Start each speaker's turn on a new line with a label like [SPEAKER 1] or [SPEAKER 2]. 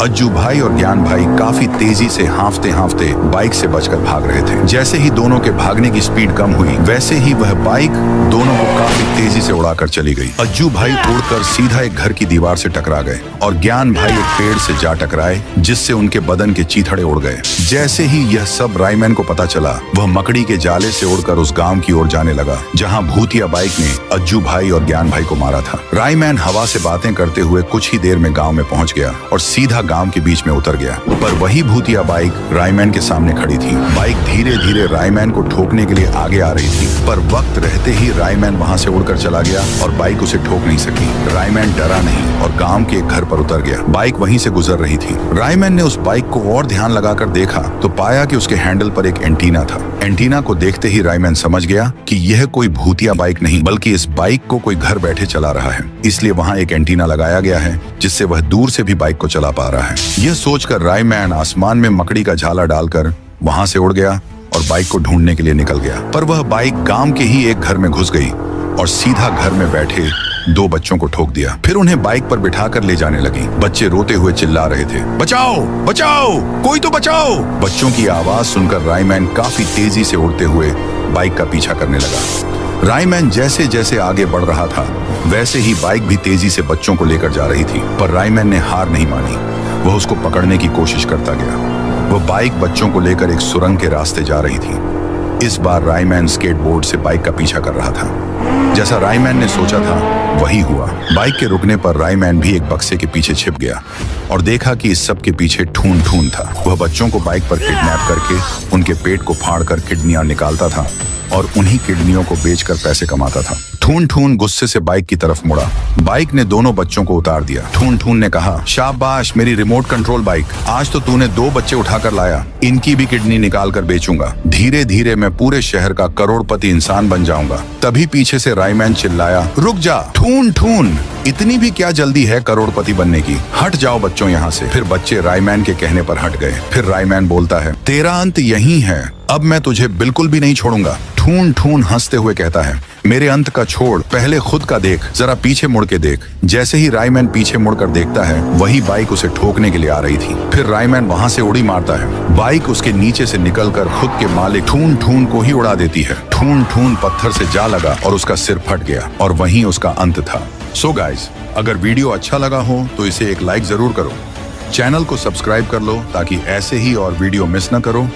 [SPEAKER 1] अज्जू भाई और ज्ञान भाई काफी तेजी से हांफते हांफते बाइक से बचकर भाग रहे थे। जैसे ही दोनों के भागने की स्पीड कम हुई, वैसे ही वह बाइक दोनों को काफी तेजी से उड़ाकर चली गई। अज्जू भाई उड़कर सीधा एक घर की दीवार से टकरा गए और ज्ञान भाई एक पेड़ से जा टकराए, जिससे उनके बदन के चीथड़े उड़ गए। जैसे ही यह सब रायमैन को पता चला, वह मकड़ी के जाले से उड़कर उस गांव की ओर जाने लगा जहां भूतिया बाइक ने अज्जू भाई और ज्ञान भाई को मारा था। रायमैन हवा से बातें करते हुए कुछ ही देर में गांव में पहुंच गया और सीधा गांव के बीच में उतर गया। पर वही भूतिया बाइक रायमैन के सामने खड़ी थी। बाइक धीरे धीरे रायमैन को ठोकने के लिए आगे आ रही थी, पर वक्त रहते ही रायमैन वहां से उड़कर चला गया और बाइक उसे ठोक नहीं सकी। रायमैन डरा नहीं और गांव के एक घर पर उतर गया। बाइक वहीं से गुजर रही थी। रायमैन ने उस बाइक को और ध्यान लगाकर देखा तो पाया कि उसके हैंडल पर एक एंटीना था। एंटीना को देखते ही रायमैन समझ गया कि यह कोई भूतिया बाइक नहीं, बल्कि इस बाइक को कोई घर बैठे चला रहा है। इसलिए वहां एक एंटीना लगाया गया है, जिससे वह दूर से भी बाइक को चला पा रहा है। यह सोचकर रायमैन आसमान में मकड़ी का झाला डालकर वहां से उड़ गया और बाइक को ढूंढने के लिए निकल गया। पर वह बाइक गांव के ही एक घर में घुस गई और सीधा घर में बैठे दो बच्चों को ठोक दिया। फिर उन्हें बाइक पर बिठाकर ले जाने लगी। बच्चे रोते हुए चिल्ला रहे थे, बचाओ बचाओ, कोई तो बचाओ। बच्चों की आवाज सुनकर रायमैन काफी तेजी से उड़ते हुए बाइक का पीछा करने लगा। रायमैन जैसे जैसे आगे बढ़ रहा था, वैसे ही बाइक भी तेजी से बच्चों को लेकर जा रही थी। पर रायमैन ने हार नहीं मानी। वह उसको पकड़ने की कोशिश करता गया। वह बाइक बच्चों को लेकर एक सुरंग के रास्ते जा रही थी। इस बार रायमैन स्केटबोर्ड से बाइक का पीछा कर रहा था। जैसा रायमैन ने सोचा था वही हुआ। बाइक के रुकने पर रायमैन भी एक बक्से के पीछे छिप गया और देखा कि इस सब के पीछे ठून ठून था। वह बच्चों को बाइक पर किडनैप करके उनके पेट को फाड़कर किडनियां निकालता था और उन्हीं किडनियों को बेचकर पैसे कमाता था। ठून ठून गुस्से से बाइक की तरफ मुड़ा। बाइक ने दोनों बच्चों को उतार दिया। ठून ठून ने कहा, शाबाश मेरी रिमोट कंट्रोल बाइक, आज तो तूने दो बच्चे उठाकर लाया, इनकी भी किडनी निकाल कर बेचूंगा। धीरे धीरे मैं पूरे शहर का करोड़पति इंसान बन जाऊंगा। तभी पीछे से रायमैन चिल्लाया, रुक जा ठून ठून, इतनी भी क्या जल्दी है करोड़पति बनने की, हट जाओ बच्चों यहाँ से। फिर बच्चे रायमैन के कहने पर हट गए। फिर रायमैन बोलता है, तेरा अंत यही है, अब मैं तुझे बिल्कुल भी नहीं छोड़ूंगा। ठून ठून हंसते हुए कहता है, मेरे अंत का छोड़, पहले खुद का देख, जरा पीछे मुड़ के देख। जैसे ही रायमैन पीछे मुड़कर देखता है, वही बाइक उसे ठोकने के लिए आ रही थी। फिर रायमैन वहां से उड़ी मारता है। बाइक उसके नीचे से निकलकर खुद के मालिक ठून ठून को ही उड़ा देती है। ठून ठून पत्थर से जा लगा और उसका सिर फट गया और वहीं उसका अंत था। सो गाइस, अगर वीडियो अच्छा लगा हो तो इसे एक लाइक जरूर करो। चैनल को सब्सक्राइब कर लो ताकि ऐसे ही और वीडियो मिस न करो।